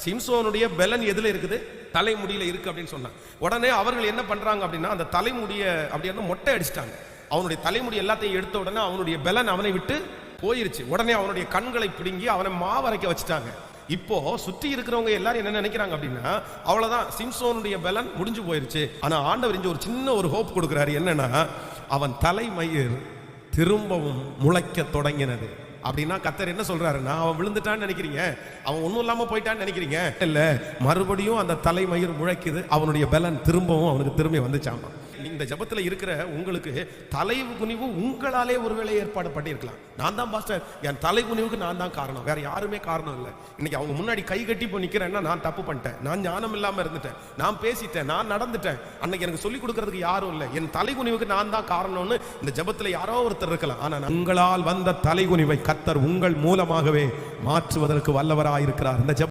சிம்சோனுடைய பலன் எதுல இருக்குது? தலைமுடியில இருக்கு அப்படின்னு சொன்னாங்க. உடனே அவர்கள் என்ன பண்றாங்க அப்படின்னா, அந்த தலைமுடிய அப்படியே மொட்டை அடிச்சிட்டாங்க. அவனுடைய தலைமுடி எல்லாத்தையும் எடுத்த உடனே அவனுடைய பலன் அவனை விட்டு போயிருச்சு. உடனே அவனுடைய கண்களை பிடுங்கி அவனை மாவரைக்க வச்சுட்டாங்க. இப்போ சுற்றி இருக்கிறவங்க எல்லாரும் என்ன நினைக்கிறாங்க அப்படின்னா, அவ்வளவுதான், சிம்சோனுடைய பலன் முடிஞ்சு போயிருச்சு. ஆனா ஆண்டவர் இங்க ஒரு சின்ன ஒரு ஹோப் கொடுக்கிறாரு. என்னன்னா, அவன் தலைமயிர் திரும்பவும் முளைக்க தொடங்கினது. அப்படின்னா கர்த்தர் என்ன சொல்றாருன்னா, அவன் விழுந்துட்டான்னு நினைக்கிறீங்க, அவன் ஒன்றும் இல்லாம போயிட்டான்னு நினைக்கிறீங்க இல்ல, மறுபடியும் அந்த தலைமயிர் முளைக்குது. அவனுடைய பலன் திரும்பவும் அவனுக்கு திரும்பி வந்துச்சாமா. இந்த ஜபத்துல இருக்கிற உங்களுக்கு தலை குனிவு உங்களாலே ஒருவேளை ஏற்பாடு பண்ணியிருக்கலாம். நான் தான் பாஸ்டர், என் தலை குனிவுக்கு நான் தான் காரணம், வேற யாருமே காரணம் இல்லை. இன்னைக்கு அவங்க முன்னாடி கை கட்டி போய் நிக்கிறேன்னா நான் தப்பு பண்ணிட்டேன், நான் ஞானம் இல்லாம இருந்துட்டேன், நான் பேசிட்டேன், நான் நடந்துட்டேன், அன்னைக்கு எனக்கு சொல்லிக் கொடுக்கறதுக்கு யாரும் இல்லை, என் தலை குனிவுக்கு நான் தான் காரணம்னு இந்த ஜபத்துல யாரோ ஒருத்தர் இருக்கலாம். ஆனா உங்களால் வந்த தலை குனிவை கர்த்தர் உங்கள் மூலமாகவே மாற்றுவதற்கு வல்லவராயிருக்கிறார். இந்த